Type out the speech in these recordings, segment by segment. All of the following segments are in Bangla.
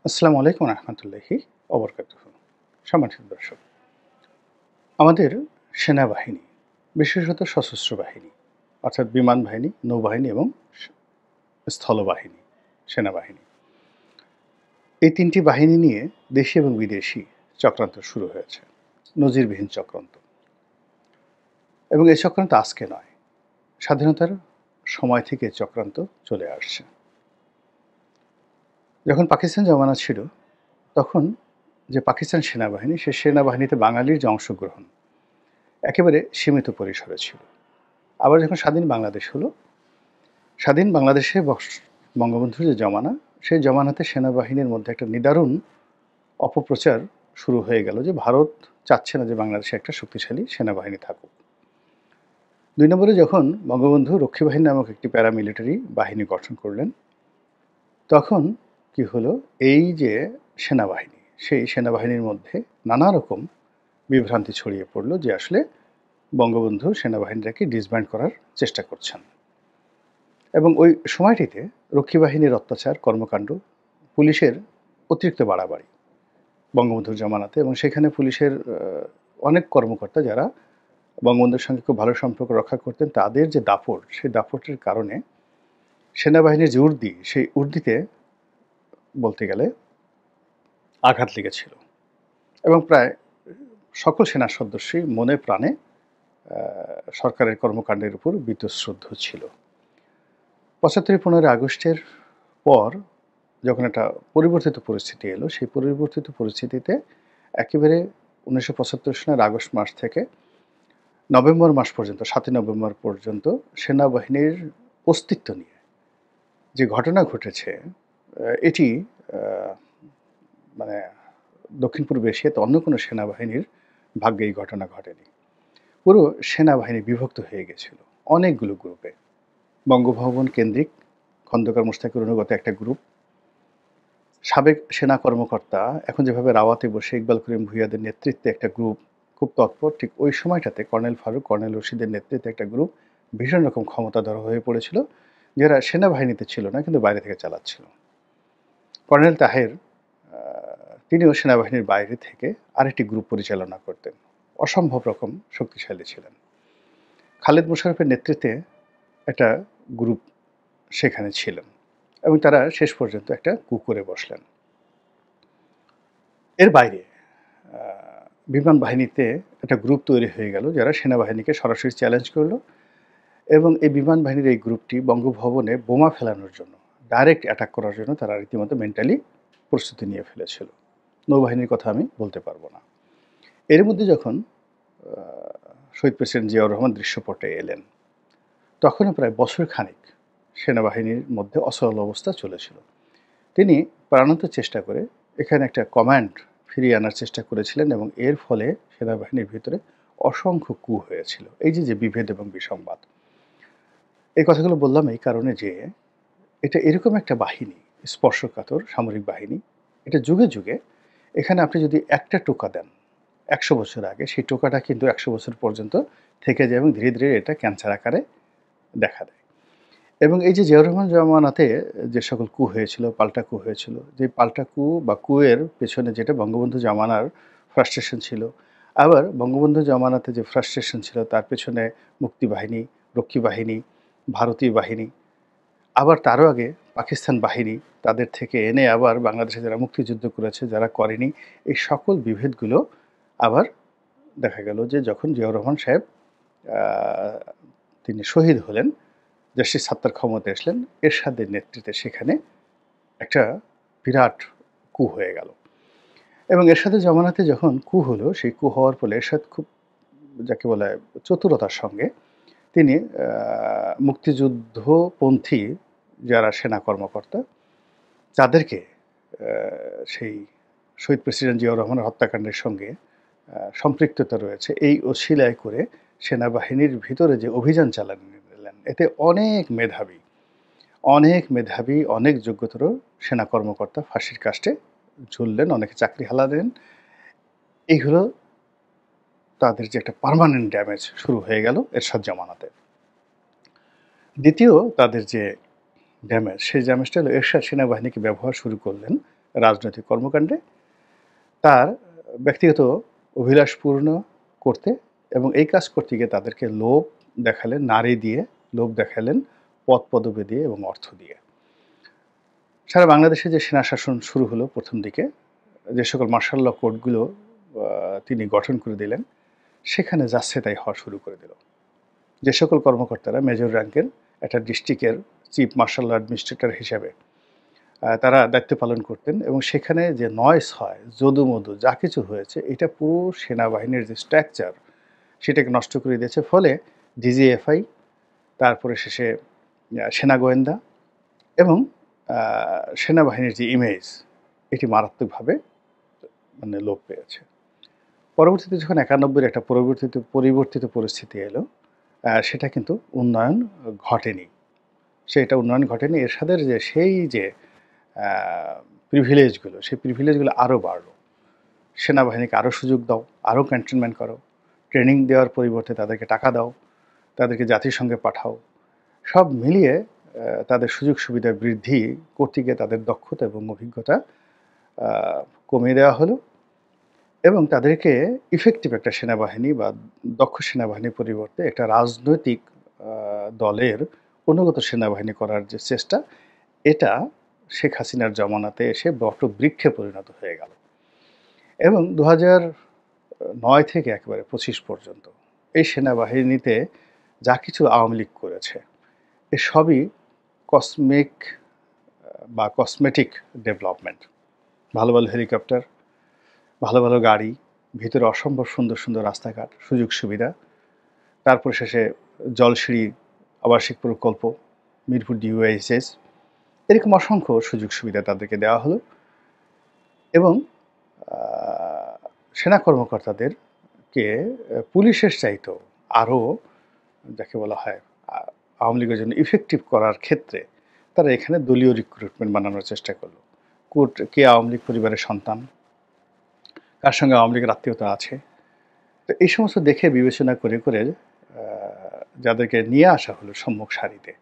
আসসালামু আলাইকুম রহমতুল্লাহি অবরকাতুহ। সম্মানিত দর্শক, আমাদের সেনাবাহিনী, বিশেষত সশস্ত্র বাহিনী অর্থাৎ বিমান বাহিনী, নৌবাহিনী এবং স্থলবাহিনী, সেনাবাহিনী, এই তিনটি বাহিনী নিয়ে দেশি এবং বিদেশি চক্রান্ত শুরু হয়েছে, নজিরবিহীন চক্রান্ত। এবং এই চক্রান্ত আজকে নয়, স্বাধীনতার সময় থেকে চক্রান্ত চলে আসছে। যখন পাকিস্তান জমানা ছিল, তখন যে পাকিস্তান সেনাবাহিনী, সে সেনাবাহিনীতে বাঙালির যে অংশগ্রহণ একেবারে সীমিত পরিসরে ছিল। আবার যখন স্বাধীন বাংলাদেশ হলো, স্বাধীন বাংলাদেশে বঙ্গবন্ধুর যে জমানা, সেই জমানাতে সেনাবাহিনীর মধ্যে একটা নিদারুণ অপপ্রচার শুরু হয়ে গেল যে ভারত চাচ্ছে না যে বাংলাদেশে একটা শক্তিশালী সেনাবাহিনী থাকুক। ২ নম্বরে যখন বঙ্গবন্ধু রক্ষী বাহিনী নামক একটি প্যারামিলিটারি বাহিনী গঠন করলেন, তখন কি হলো, এই যে সেনাবাহিনী, সেই সেনাবাহিনীর মধ্যে নানা রকম বিভ্রান্তি ছড়িয়ে পড়ল যে আসলে বঙ্গবন্ধু সেনাবাহিনীটাকে ডিসব্যান্ড করার চেষ্টা করছেন। এবং ওই সময়টিতে রক্ষী বাহিনীর অত্যাচার, কর্মকাণ্ড, পুলিশের অতিরিক্ত বাড়াবাড়ি বঙ্গবন্ধুর জমানাতে, এবং সেখানে পুলিশের অনেক কর্মকর্তা যারা বঙ্গবন্ধুর সঙ্গে খুব ভালো সম্পর্ক রক্ষা করতেন, তাদের যে দাপট, সেই দাপটের কারণে সেনাবাহিনীর যে উর্দি, সেই উর্দিতে বলতে গেলে আঘাত লেগেছিল। এবং প্রায় সকল সেনা সদস্যই মনে প্রাণে সরকারের কর্মকাণ্ডের উপর বীতশ্রদ্ধ ছিল। ৭৫-১৫ আগস্টের পর যখন একটা পরিবর্তিত পরিস্থিতি এলো, সেই পরিবর্তিত পরিস্থিতিতে একেবারে ১৯৭৫ সনের আগস্ট মাস থেকে নভেম্বর মাস পর্যন্ত, ৭ই নভেম্বর পর্যন্ত সেনাবাহিনীর অস্তিত্ব নিয়ে যে ঘটনা ঘটেছে, এটি মানে দক্ষিণ পূর্ব এশিয়াতে অন্য কোনো সেনাবাহিনীর ভাগ্যে এই ঘটনা ঘটেনি। পুরো সেনাবাহিনী বিভক্ত হয়ে গেছিল অনেকগুলো গ্রুপে। বঙ্গভবন কেন্দ্রিক খন্দকার মোশতাকের অনুগত একটা গ্রুপ, সাবেক সেনা কর্মকর্তা এখন যেভাবে রাওয়াতে বসে ইকবাল করিম ভূঁইয়াদের নেতৃত্বে একটা গ্রুপ খুব তৎপর, ঠিক ওই সময়টাতে কর্নেল ফারুক, কর্নেল রশিদের নেতৃত্বে একটা গ্রুপ ভীষণ রকম ক্ষমতাধর হয়ে পড়েছিল, যারা সেনাবাহিনীতে ছিল না কিন্তু বাইরে থেকে চালাচ্ছিল। কর্নেল তাহের, তিনিও সেনাবাহিনীর বাইরে থেকে আরেকটি গ্রুপ পরিচালনা করতেন, অসম্ভব রকম শক্তিশালী ছিলেন। খালেদ মোশাররফের নেতৃত্বে একটা গ্রুপ সেখানে ছিলেন, এবং তারা শেষ পর্যন্ত একটা কু করে বসলেন। এর বাইরে বিমান বাহিনীতে একটা গ্রুপ তৈরি হয়ে গেল, যারা সেনাবাহিনীকে সরাসরি চ্যালেঞ্জ করলো, এবং এই বিমান বাহিনীর এই গ্রুপটি বঙ্গভবনে বোমা ফেলানোর জন্য, ডাইরেক্ট অ্যাটাক করার জন্য তারা রীতিমতো মেন্টালি প্রস্তুতি নিয়ে ফেলেছিল। নৌবাহিনীর কথা আমি বলতে পারবো না। এর মধ্যে যখন শহীদ প্রেসিডেন্ট জিয়াউর রহমান দৃশ্যপটে এলেন, তখনও প্রায় বছর খানিক সেনাবাহিনীর মধ্যে অসহল অবস্থা চলেছিল। তিনি প্রাণান্ত চেষ্টা করে এখানে একটা কমান্ড ফিরিয়ে আনার চেষ্টা করেছিলেন, এবং এর ফলে সেনাবাহিনীর ভিতরে অসংখ্য কু হয়েছিল। এই যে বিভেদ এবং বিসংবাদ, এই কথাগুলো বললাম এই কারণে যে এটা এরকম একটা বাহিনী, স্পর্শকাতর সামরিক বাহিনী, এটা যুগে যুগে এখানে আপনি যদি একটা টোকা দেন ১০০ বছর আগে, সেই টোকাটা কিন্তু ১০০ বছর পর্যন্ত থেকে যায়, এবং ধীরে ধীরে এটা ক্যান্সার আকারে দেখা দেয়। এবং এই যে জিয়াউর রহমান জমানাতে যে সকল কু হয়েছিল, পাল্টা কু হয়েছিল, যে পাল্টা কু বা কুয়ের পেছনে যেটা বঙ্গবন্ধু জমানার ফ্রাস্ট্রেশন ছিল, আবার বঙ্গবন্ধু জমানাতে যে ফ্রাস্ট্রেশন ছিল তার পেছনে মুক্তিবাহিনী, রক্ষী বাহিনী, ভারতীয় বাহিনী, আবার তারও আগে পাকিস্তান বাহিনী, তাদের থেকে এনে আবার বাংলাদেশে যারা মুক্তিযুদ্ধ করেছে, যারা করেনি, এই সকল বিভেদগুলো আবার দেখা গেল যে যখন জিয়াউর রহমান সাহেব তিনি শহীদ হলেন, জাস্টিস সাত্তার ক্ষমতায় আসলেন, এরশাদের নেতৃত্বে সেখানে একটা বিরাট কু হয়ে গেল। এবং এরশাদের জমানাতে যখন কু হলো, সেই কু হওয়ার ফলে এরশাদ খুব, যাকে বলা হয়, চতুরতার সঙ্গে তিনি মুক্তিযুদ্ধপন্থী যারা সেনা কর্মকর্তা, তাদেরকে সেই শহীদ প্রেসিডেন্ট জিয়াউর রহমানের হত্যাকাণ্ডের সঙ্গে সম্পৃক্ততা রয়েছে এই অছিলায় করে সেনাবাহিনীর ভিতরে যে অভিযান চালালেন, এতে অনেক মেধাবী, অনেক যোগ্যতর সেনা কর্মকর্তা ফাঁসির কাস্টে ঝুললেন, অনেকে চাকরি হারালেন। এই হলো তাদের যে একটা পার্মানেন্ট ড্যামেজ শুরু হয়ে গেল এরশাদ জমানাতে। দ্বিতীয় তাদের যে ড্যামেজ, সেই ড্যামেজটা হলো এরশাদ সেনাবাহিনীকে ব্যবহার শুরু করলেন রাজনৈতিক কর্মকাণ্ডে তার ব্যক্তিগত অভিলাষ পূর্ণ করতে এবং এই কাজ করতে গিয়ে তাদেরকে লোভ দেখালেন, নারী দিয়ে লোভ দেখালেন, পদ পদবি দিয়ে এবং অর্থ দিয়ে। সারা বাংলাদেশে যে সেনা শাসন শুরু হলো প্রথম দিকে, যে সকল মার্শাল ল কোর্টগুলো তিনি গঠন করে দিলেন, সেখানে যাচ্ছে তাই হওয়া শুরু করে দিল। যে সকল কর্মকর্তারা মেজর র্যাঙ্কের একটা ডিস্ট্রিক্টের চিফ মার্শাল ল অ্যাডমিনিস্ট্রেটর হিসাবে তারা দায়িত্ব পালন করতেন এবং সেখানে যে নয়েস হয়, যদুমধু যা কিছু হয়েছে, এটা পুরো সেনাবাহিনীর যে স্ট্রাকচার সেটাকে নষ্ট করে দিয়েছে। ফলে ডিজিএফআই, তারপরে শেষে সেনা গোয়েন্দা এবং সেনাবাহিনীর যে ইমেজ, এটি মারাত্মকভাবে মানে লোপ পেয়েছে। পরবর্তীতে যখন 91-এর একটা পরিবর্তিত পরিস্থিতি এলো, সেটা কিন্তু উন্নয়ন ঘটেনি। সেটা উন্নয়ন ঘটেনি, এরশাদের যে সেই যে প্রিভিলেজগুলো, সেই প্রিভিলেজগুলো আরও বাড়লো। সেনাবাহিনীকে আরও সুযোগ দাও, আরও ক্যান্টনমেন্ট করো, ট্রেনিং দেওয়ার পরিবর্তে তাদেরকে টাকা দাও, তাদেরকে জাতিসংঘে পাঠাও, সব মিলিয়ে তাদের সুযোগ সুবিধা বৃদ্ধি করতে গিয়ে তাদের দক্ষতা এবং অভিজ্ঞতা কমিয়ে দেওয়া হলো এবং তাদেরকে ইফেক্টিভ একটা সেনাবাহিনী বা দক্ষ সেনাবাহিনীর পরিবর্তে একটা রাজনৈতিক দলের অনুগত সেনাবাহিনী করার যে চেষ্টা, এটা শেখ হাসিনার জমানাতে এসে বটবৃক্ষে পরিণত হয়ে গেল। এবং 2009 থেকে একেবারে 25 পর্যন্ত এই সেনাবাহিনীতে যা কিছু আওয়ামী লীগ করেছে, এ সবই কসমেটিক ডেভেলপমেন্ট। ভালো ভালো হেলিকপ্টার, ভালো ভালো গাড়ি, ভিতরে অসম্ভব সুন্দর সুন্দর রাস্তাঘাট, সুযোগ সুবিধা, তারপর শেষে জলসিঁড়ি আবাসিক প্রকল্প, মিরপুর ডিওএইচএস, এরকম অসংখ্য সুযোগ সুবিধা তাদেরকে দেওয়া হলো এবং সেনা কর্মকর্তাদেরকে পুলিশের চাইতেও আরও যাকে বলা হয় আওয়ামী লীগের জন্য ইফেক্টিভ করার ক্ষেত্রে তারা এখানে দলীয় রিক্রুটমেন্ট বানানোর চেষ্টা করলো। কে আওয়ামী লীগ পরিবারের সন্তান, কার সঙ্গে আওয়ামী লীগের আত্মীয়তা আছে, তো এই সমস্ত দেখে বিবেচনা করে করে যাদেরকে নিয়ে আসা হলো সম্মুখ সারিতে,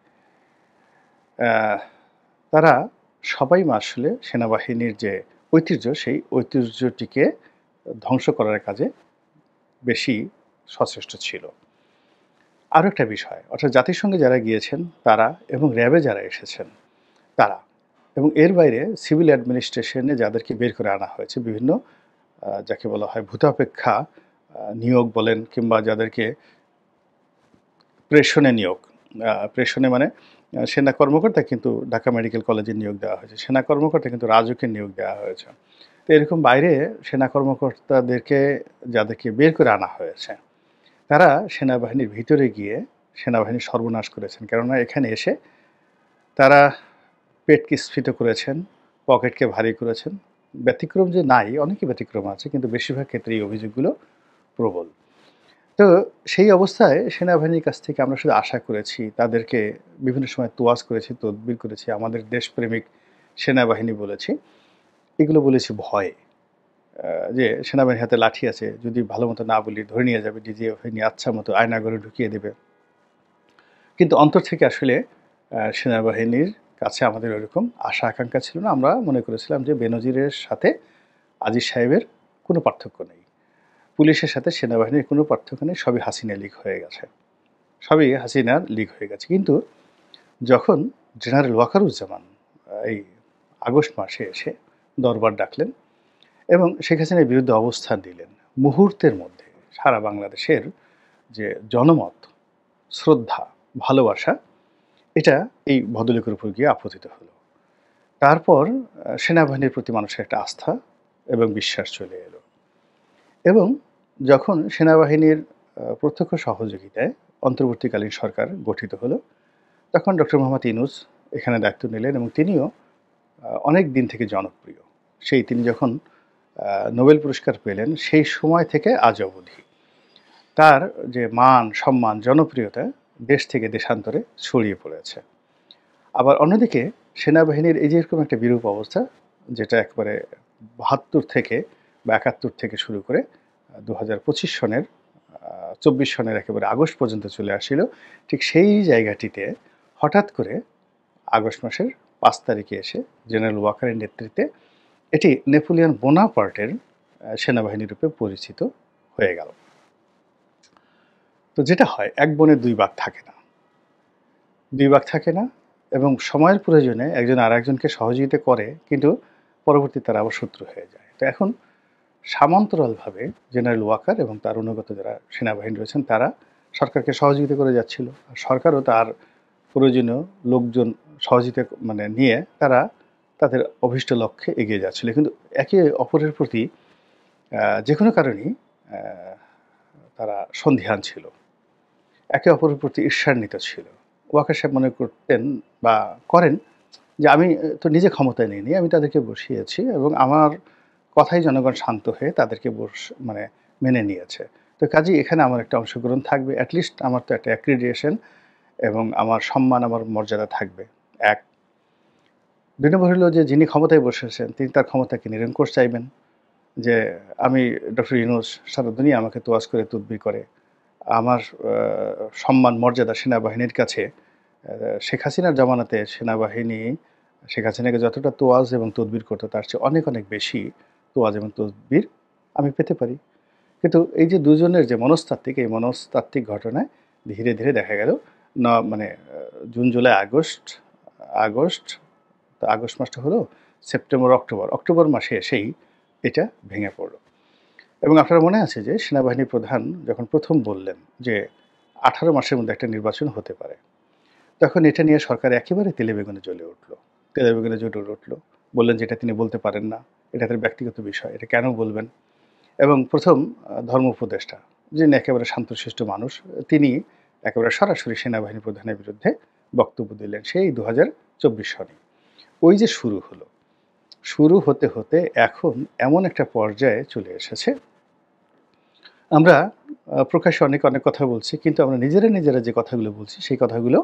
তারা সবাই আসলে সেনাবাহিনীর যে ঐতিহ্য, সেই ঐতিহ্যটিকে ধ্বংস করার কাজে বেশি সচেষ্ট ছিল। আরও একটা বিষয়, অর্থাৎ জাতিসংঘে যারা গিয়েছেন তারা এবং র্যাবে যারা এসেছেন তারা, এবং এর বাইরে সিভিল অ্যাডমিনিস্ট্রেশনে যাদেরকে বের করে আনা হয়েছে, বিভিন্ন যাকে বলা হয় ভূতাপেক্ষা নিয়োগ বলেন, কিংবা যাদেরকে প্রেষণে নিয়োগ, প্রেষণে মানে সেনা কর্মকর্তা কিন্তু ঢাকা মেডিকেল কলেজে নিয়োগ দেওয়া হয়েছে, সেনা কর্মকর্তা কিন্তু রাজুকে নিয়োগ দেওয়া হয়েছে। তো এরকম বাইরে সেনা কর্মকর্তাদেরকে যাদেরকে বের করে আনা হয়েছে, তারা সেনাবাহিনীর ভিতরে গিয়ে সেনাবাহিনীর সর্বনাশ করেছেন। কেননা এখানে এসে তারা পেটকে স্ফীত করেছেন, পকেটকে ভারী করেছেন। ব্যতিক্রম যে নাই, অনেকই ব্যতিক্রম আছে, কিন্তু বেশিরভাগ ক্ষেত্রে এই অভিযোগগুলো প্রবল। তো সেই অবস্থায় সেনাবাহিনীর কাছ থেকে আমরা শুধু আশা করেছি, তাদেরকে বিভিন্ন সময় তোয়াজ করেছি, তদবির করেছি, আমাদের দেশপ্রেমিক সেনাবাহিনী বলেছি, এগুলো বলেছি ভয়ে, যে সেনাবাহিনীর হাতে লাঠি আছে, যদি ভালো মতো না বলি ধরে নিয়ে যাবে, ডিজিএফআই নিয়ে আচ্ছা মতো আয়নাঘরে ঢুকিয়ে দেবে। কিন্তু অন্তর থেকে আসলে সেনাবাহিনীর কাছে আমাদের ওইরকম আশা আকাঙ্ক্ষা ছিল না। আমরা মনে করেছিলাম যে বেনজিরের সাথে আজিজ সাহেবের কোনো পার্থক্য নেই, পুলিশের সাথে সেনাবাহিনীর কোনো পার্থক্য নেই, সবই হাসিনা লীগ হয়ে গেছে, সবই হাসিনার লীগ হয়ে গেছে। কিন্তু যখন জেনারেল ওয়াকারুজ্জামান এই আগস্ট মাসে এসে দরবার ডাকলেন এবং শেখ হাসিনার বিরুদ্ধে অবস্থান নিলেন, মুহূর্তের মধ্যে সারা বাংলাদেশের যে জনমত, শ্রদ্ধা, ভালোবাসা, এটা এই ভদ্রলোকের উপর গিয়ে আপতিত হলো। তারপর সেনাবাহিনীর প্রতি মানুষের একটা আস্থা এবং বিশ্বাস চলে এলো এবং যখন সেনাবাহিনীর প্রত্যক্ষ সহযোগিতায় অন্তর্বর্তীকালীন সরকার গঠিত হলো, তখন ডক্টর মোহাম্মদ ইউনূস এখানে দায়িত্ব নিলেন এবং তিনিও অনেক দিন থেকে জনপ্রিয়। তিনি যখন নোবেল পুরস্কার পেলেন, সেই সময় থেকে আজ অবধি তার যে মান, সম্মান, জনপ্রিয়তা দেশ থেকে দেশান্তরে ছড়িয়ে পড়েছে। আবার অন্যদিকে সেনাবাহিনীর এই যে এরকম একটা বিরূপ অবস্থা, যেটা একবারে ৭২ থেকে বা ৭১ থেকে শুরু করে ২০২৫ সনের ২৪ সনের একেবারে আগস্ট পর্যন্ত চলে আসছিল, ঠিক সেই জায়গাটিতে হঠাৎ করে আগস্ট মাসের ৫ তারিখে এসে জেনারেল ওয়াকারের নেতৃত্বে এটি নেপোলিয়ন বোনাপার্টের সেনাবাহিনী রূপে পরিচিত হয়ে গেল। তো যেটা হয়, এক বনে দুই বাঘ থাকে না, এবং সময়ের প্রয়োজনে একজন আরেকজনকে সহযোগিতা করে, কিন্তু পরবর্তীতে তারা আবার শত্রু হয়ে যায়। তো এখন সমান্তরালভাবে জেনারেল ওয়াকার এবং তার অনুগত যারা সেনাবাহিনী রয়েছেন তারা সরকারকে সহযোগিতা করে যাচ্ছিল, আর সরকারও তার প্রয়োজনীয় লোকজন সহযোগিতা নিয়ে তারা তাদের অভীষ্ট লক্ষ্যে এগিয়ে যাচ্ছিল। কিন্তু একে অপরের প্রতি যে কোনো কারণেই তারা সন্দিহান ছিল, একে অপরের প্রতি ঈর্ষান্বিত ছিল। ওয়াকার সাহেব মনে করতেন বা করেন যে আমি তো নিজে ক্ষমতায় নিইনি, আমি তাদেরকে বসিয়েছি এবং আমার কথাই জনগণ শান্ত হয়ে তাদেরকে মেনে নিয়েছে। তো কাজেই এখানে আমার একটা অংশগ্রহণ থাকবে, অ্যাটলিস্ট আমার তো একটা অ্যাক্রিডিয়েশন এবং আমার সম্মান, আমার মর্যাদা থাকবে। এক ২ নম্বর হলো যে যিনি ক্ষমতায় বসেছেন তিনি তার ক্ষমতাকে নিরঙ্কুশ চাইবেন, যে আমি ডক্টর ইউনূস সারা দুনিয়া আমাকে তোয়াজ করে তদবির করে, আমার সম্মান মর্যাদা সেনাবাহিনীর কাছে শেখ হাসিনার জামানাতে সেনাবাহিনী শেখ হাসিনাকে যতটা তোয়াজ এবং তদবির করতো তার চেয়ে অনেক অনেক বেশি তোয়াজ এবং তদবির আমি পেতে পারি। কিন্তু এই যে দুজনের যে মনস্তাত্ত্বিক, এই মনস্তাত্ত্বিক ঘটনায় ধীরে ধীরে দেখা গেল জুন জুলাই আগস্ট তো আগস্ট মাসটা হলো, সেপ্টেম্বর অক্টোবর মাসে এসেই এটা ভেঙে পড়ল। এবং আপনার মনে আছে যে সেনাবাহিনী প্রধান যখন প্রথম বললেন যে 18 মাসের মধ্যে একটা নির্বাচন হতে পারে, তখন এটা নিয়ে সরকার একেবারে তেলেবেগুনে জ্বলে উঠল। বললেন যে এটা তিনি বলতে পারেন না, এটা তার ব্যক্তিগত বিষয়, এটা কেন বলবেন। এবং প্রথম ধর্ম উপদেষ্টা, যিনি একেবারে শান্তশিষ্ট মানুষ, তিনি একেবারে সরাসরি সেনাবাহিনী প্রধানের বিরুদ্ধে বক্তব্য দিলেন সেই 2024 সনে। ওই যে শুরু হতে হতে এখন এমন একটা পর্যায়ে চলে এসেছে, আমরা প্রকাশ্যে অনেক কথা বলছি, কিন্তু আমরা নিজেরা যে কথাগুলো বলছি সেই কথাগুলো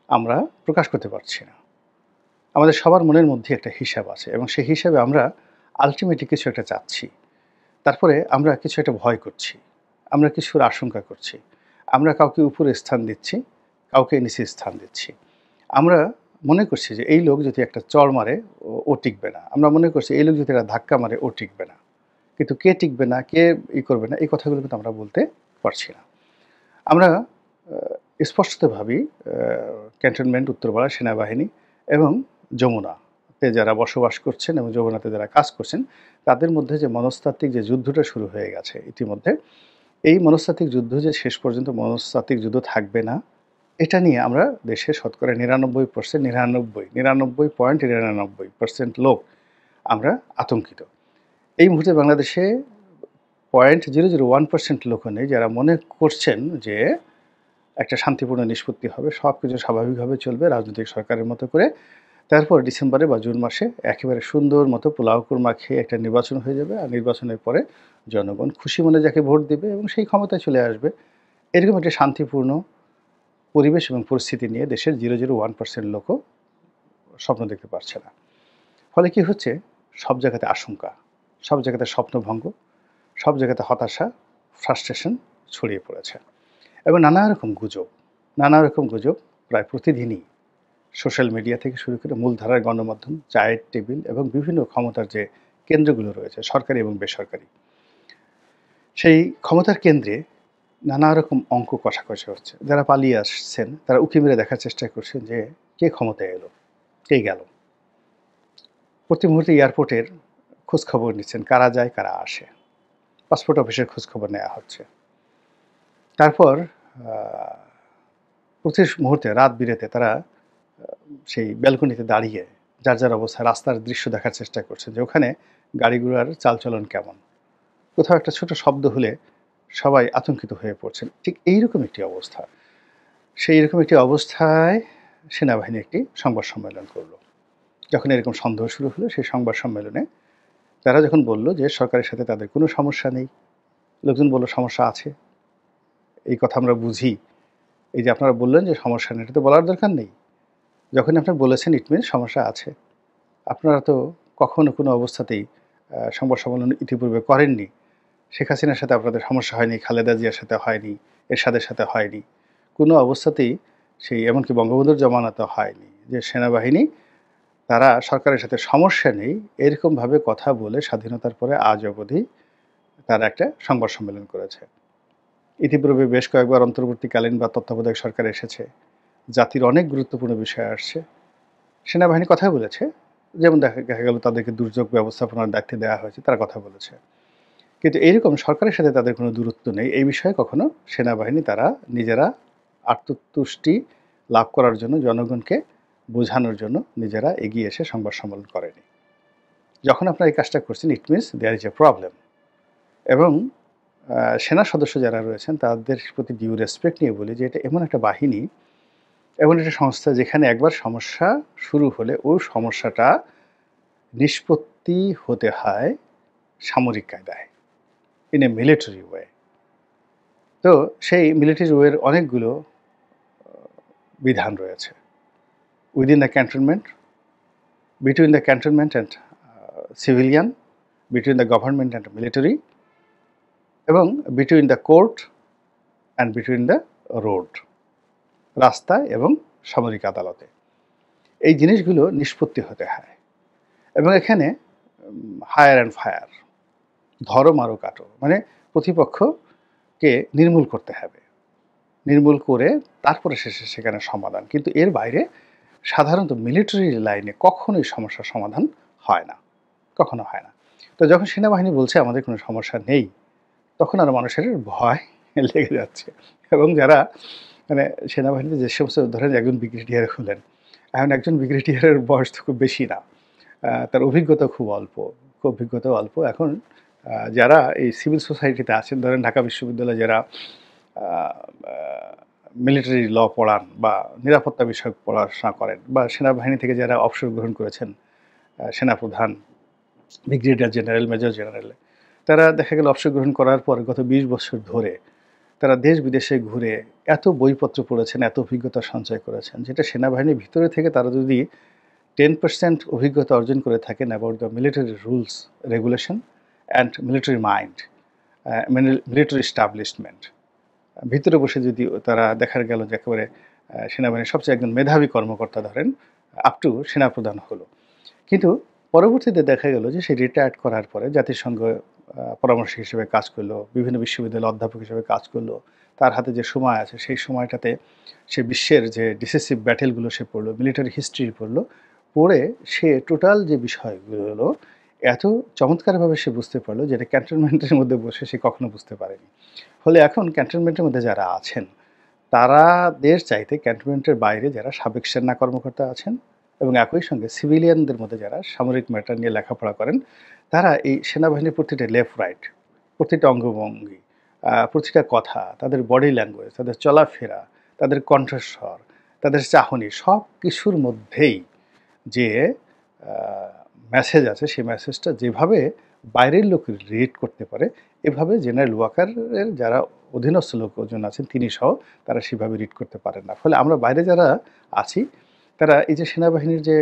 আমরা প্রকাশ করতে পারছি না। আমাদের সবার মনের মধ্যে একটা হিসাব আছে এবং সেই হিসাবে আমরা আলটিমেটলি কিছু একটা চাচ্ছি, তারপরে আমরা কিছু একটা ভয় করছি, আমরা কিছুর আশঙ্কা করছি, আমরা কাউকে উপরে স্থান দিচ্ছি, কাউকে নিচে স্থান দিচ্ছি। আমরা মনে করছি যে এই লোক যদি একটা চড় মারে ও টিকবে না, আমরা মনে করছি এই লোক যদি একটা ধাক্কা মারে ও টিকবে না। কিন্তু কে টিকবে না, কে করবে না, এই কথাগুলো কিন্তু আমরা বলতে পারছি না। আমরা স্পষ্টত ভাবি ক্যান্টনমেন্ট, উত্তরপাড়া সেনাবাহিনী এবং যমুনাতে যারা বসবাস করছেন এবং যমুনাতে যারা কাজ করছেন তাদের মধ্যে যে মনস্তাত্ত্বিক যে যুদ্ধটা শুরু হয়ে গেছে ইতিমধ্যে, এই মনস্তাত্ত্বিক যুদ্ধ যে শেষ পর্যন্ত মনস্তাত্ত্বিক যুদ্ধ থাকবে না, এটা নিয়ে আমরা দেশে শতকরা 99.99% লোক আমরা আতঙ্কিত। এই মুহূর্তে বাংলাদেশে 0.001% লোকও নেই যারা মনে করছেন যে একটা শান্তিপূর্ণ নিষ্পত্তি হবে, সব কিছু স্বাভাবিকভাবে চলবে রাজনৈতিক সরকারের মতো করে, তারপর ডিসেম্বরে বা জুন মাসে একেবারে সুন্দর মতো পোলাও কুরমা খেয়ে একটা নির্বাচন হয়ে যাবে, আর নির্বাচনের পরে জনগণ খুশি মনে যাকে ভোট দেবে এবং সেই ক্ষমতায় চলে আসবে। এরকম একটা শান্তিপূর্ণ পরিবেশ এবং পরিস্থিতি নিয়ে দেশের 0.01% লোকও স্বপ্ন দেখতে পারছে না। ফলে কি হচ্ছে, সব জায়গাতে আশঙ্কা, সব জায়গাতে স্বপ্নভঙ্গ, সব জায়গাতে হতাশা, ফ্রাস্ট্রেশন ছড়িয়ে পড়েছে এবং নানা রকম গুজব প্রায় প্রতিদিনই সোশ্যাল মিডিয়া থেকে শুরু করে মূলধারার গণমাধ্যম, চায়ের টেবিল এবং বিভিন্ন ক্ষমতার যে কেন্দ্রগুলো রয়েছে সরকারি এবং বেসরকারি, সেই ক্ষমতার কেন্দ্রে নানা রকম অঙ্ক কষাকষি হচ্ছে। যারা পালিয়ে আসছেন তারা উঁকি মেরে দেখার চেষ্টা করছেন যে কে ক্ষমতায় এলো, কে গেল। প্রতি মুহূর্তে এয়ারপোর্টের খোঁজখবর নিচ্ছেন, কারা যায় কারা আসে, পাসপোর্ট অফিসের খোঁজখবর নেওয়া হচ্ছে। তারপর প্রতি মুহূর্তে রাত বিরেতে তারা সেই ব্যালকনিতে দাঁড়িয়ে যার অবস্থা রাস্তার দৃশ্য দেখার চেষ্টা করছে যে ওখানে গাড়ি ঘোড়ার চালচলন কেমন, কোথাও একটা ছোট শব্দ হলে সবাই আতঙ্কিত হয়ে পড়ছেন। ঠিক এইরকম একটি অবস্থা, সেই রকম একটি অবস্থায় সেনাবাহিনী একটি সংবাদ সম্মেলন করলো। যখন এরকম সন্দেহ শুরু হলো, সেই সংবাদ সম্মেলনে তারা যখন বলল যে সরকারের সাথে তাদের কোনো সমস্যা নেই, লোকজন বলল সমস্যা আছে, এই কথা আমরা বুঝি, এই যে আপনারা বললেন যে সমস্যা নেই, এটা তো বলার দরকার নেই। যখন আপনারা বলেছেন ইট মিনস সমস্যা আছে। আপনারা তো কখনো কোনো অবস্থাতেই সংবাদ সম্মেলন ইতিপূর্বে করেননি। শেখ হাসিনার সাথে আপনাদের সমস্যা হয়নি, খালেদা জিয়ার সাথে হয়নি, এরশাদের সাথে হয়নি, কোনো অবস্থাতেই সেই এমনকি বঙ্গবন্ধুর জমানাতে হয়নি যে সেনাবাহিনী তারা সরকারের সাথে সমস্যা নেই এরকমভাবে কথা বলে স্বাধীনতার পরে আজ অবধি তারা একটা সংবাদ সম্মেলন করেছে। ইতিপূর্বে বেশ কয়েকবার অন্তর্বর্তীকালীন বা তত্ত্বাবধায়ক সরকার এসেছে। জাতির অনেক গুরুত্বপূর্ণ বিষয় আসছে। সেনাবাহিনী কথাই বলেছে। যেমন দেখা গেল তাদেরকে দুর্যোগ ব্যবস্থাপনার দায়িত্ব দেওয়া হয়েছে, তারা কথা বলেছে। কিন্তু এইরকম সরকারের সাথে তাদের কোনো দূরত্ব নেই। এই বিষয়ে কখনো সেনাবাহিনী তারা নিজেরা আত্মতুষ্টি লাভ করার জন্য জনগণকে বোঝানোর জন্য নিজেরা এগিয়ে এসে সংবাদ সম্মেলন করেনি। যখন আপনারা এই কাজটা করছেন it means there is a problem. এবং সেনা সদস্য যারা রয়েছেন তাদের প্রতি ডিউ রেসপেক্ট নিয়ে বলি যে এটা এমন একটা বাহিনী, এমন একটা সংস্থা যেখানে একবার সমস্যা শুরু হলে ওই সমস্যাটা নিষ্পত্তি হতে হয় সামরিক কায়দায়, ইন এ মিলিটারি ওয়ে। তো সেই মিলিটারি ওয়ের অনেকগুলো বিধান রয়েছে। Within the cantonment, between the cantonment and civilian, between the government and military, এবং between the court and between the road, রাস্তায় এবং সামরিক আদালতে। এই জিনিসগুলো নিষ্পত্তি হতে হয়। এবং এখানে হায়ার অ্যান্ড ফায়ার, ধরো মারো কাটো, মানে প্রতিপক্ষকে নির্মূল করতে হবে, নির্মূল করে তারপরে শেষে সেখানে সমাধান। কিন্তু এর বাইরে সাধারণত মিলিটারি লাইনে কখনোই সমস্যার সমাধান হয় না, কখনো হয় না। তো যখন সেনাবাহিনী বলছে আমাদের কোনো সমস্যা নেই, তখন আর মানুষের ভয় লেগে যাচ্ছে। এবং যারা মানে সেনাবাহিনীতে যে সমস্ত ধরেন একজন ব্রিগেডিয়ার হলেন, এখন একজন ব্রিগেডিয়ারের বয়স তো খুব বেশি না, তার অভিজ্ঞতা খুব অল্প, অভিজ্ঞতাও অল্প। এখন যারা এই সিভিল সোসাইটিতে আছেন, ধরেন ঢাকা বিশ্ববিদ্যালয়ে যারা মিলিটারি ল পড়ান বা নিরাপত্তা বিষয়ক পড়াশোনা করেন, বা সেনাবাহিনী থেকে যারা অবসর গ্রহণ করেছেন, সেনাপ্রধান, ব্রিগেডিয়ার জেনারেল, মেজর জেনারেল, তারা দেখা গেল অবসর গ্রহণ করার পর গত 20 বছর ধরে তারা দেশ বিদেশে ঘুরে এত বইপত্র পড়েছেন, এত অভিজ্ঞতা সঞ্চয় করেছেন, যেটা সেনাবাহিনীর ভিতরে থেকে তারা যদি 10% অভিজ্ঞতা অর্জন করে থাকেন about the military rules, regulation and military mind, military establishment, ভিতরে বসে যদি তারা দেখা গেল যে একেবারে সেনাবাহিনীর সবচেয়ে একজন মেধাবী কর্মকর্তা ধরেন আপ টু সেনাপ্রধান হলো, কিন্তু পরবর্তীতে দেখা গেল যে সে রিটায়ার্ড করার পরে জাতিসংঘ পরামর্শক হিসেবে কাজ করলো, বিভিন্ন বিশ্ববিদ্যালয়ে অধ্যাপক হিসেবে কাজ করলো, তার হাতে যে সময় আছে সেই সময়টাতে সে বিশ্বের যে ডিসিসিভ ব্যাটেলগুলো সে পড়লো, মিলিটারি হিস্ট্রি পড়লো, পড়ে সে টোটাল যে বিষয়গুলো হলো এত চমৎকারভাবে সে বুঝতে পারলো যেটা ক্যান্টনমেন্টের মধ্যে বসে সে কখনো বুঝতে পারেনি। ফলে এখন ক্যান্টনমেন্টের মধ্যে যারা আছেন তারাদের চাইতে ক্যান্টনমেন্টের বাইরে যারা সাবেক সেনা কর্মকর্তা আছেন এবং একই সঙ্গে সিভিলিয়ানদের মধ্যে যারা সামরিক ম্যাটার নিয়ে লেখাপড়া করেন, তারা এই সেনাবাহিনীর প্রতিটা লেফট রাইট, প্রতিটা অঙ্গভঙ্গি, প্রতিটা কথা, তাদের বডি ল্যাঙ্গুয়েজ, তাদের চলাফেরা, তাদের কণ্ঠস্বর, তাদের চাহনি, সব কিছুর মধ্যেই যে মেসেজ আছে সেই মেসেজটা যেভাবে বাইরের লোক রিড করতে পারে, এভাবে জেনারেল ওয়াকারের যারা অধীনস্থ লোকজন আছেন তিনি সহ তারা সেভাবে রিড করতে পারেন না। ফলে আমরা বাইরে যারা আছি তারা এই যে সেনাবাহিনীর যে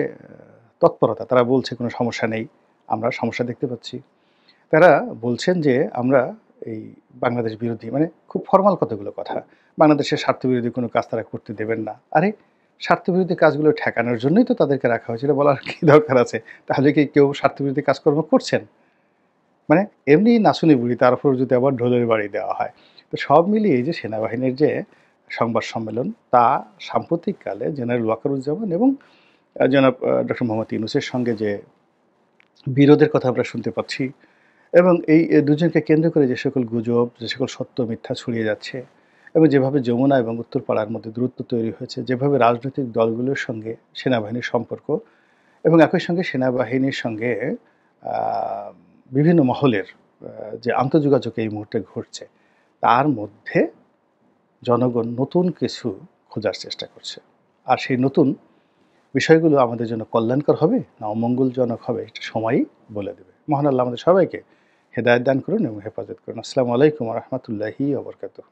তৎপরতা, তারা বলছে কোনো সমস্যা নেই, আমরা সমস্যা দেখতে পাচ্ছি। তারা বলছেন যে আমরা এই বাংলাদেশ বিরোধী, মানে খুব ফরমাল কতগুলো কথা, বাংলাদেশের স্বার্থবিরোধী কোনো কাজ তারা করতে দেবেন না। আরে স্বার্থবিরোধী কাজগুলো ঠেকানোর জন্যই তো তাদেরকে রাখা হয়েছিল, বলার কি দরকার আছে? তাহলে কি কেউ স্বার্থবিরোধী কাজকর্ম করছেন? মানে এমনি নাচুনি বুড়ি, তার উপর যদি আবার ঢোলের বাড়ি দেওয়া হয়। তো সব মিলিয়ে যে সেনাবাহিনীর যে সংবাদ সম্মেলন, তা সাম্প্রতিককালে জেনারেল ওয়াকারুজ্জামান এবং জনাব ডক্টর মোহাম্মদ ইউনূসের সঙ্গে যে বিরোধের কথা আমরা শুনতে পাচ্ছি, এবং এই দুজনকে কেন্দ্র করে যে সকল গুজব, যে সকল সত্য মিথ্যা ছড়িয়ে যাচ্ছে, এবং যেভাবে যমুনা এবং উত্তরপাড়ার মধ্যে দূরত্ব তৈরি হয়েছে, যেভাবে রাজনৈতিক দলগুলোর সঙ্গে সেনাবাহিনীর সম্পর্ক, এবং একই সঙ্গে সেনাবাহিনীর সঙ্গে বিভিন্ন মহলের যে আন্তঃযোগাযোগ এই মুহূর্তে ঘটছে, তার মধ্যে জনগণ নতুন কিছু খোঁজার চেষ্টা করছে। আর সেই নতুন বিষয়গুলো আমাদের জন্য কল্যাণকর হবে না অমঙ্গলজনক হবে, এটা সময়ই বলে দেবে। মহান আল্লাহ আমাদের সবাইকে হেদায়েত দান করুন এবং হেফাজত করুন। আসসালামু আলাইকুম ওয়া রাহমাতুল্লাহি ওয়া বারাকাতুহু।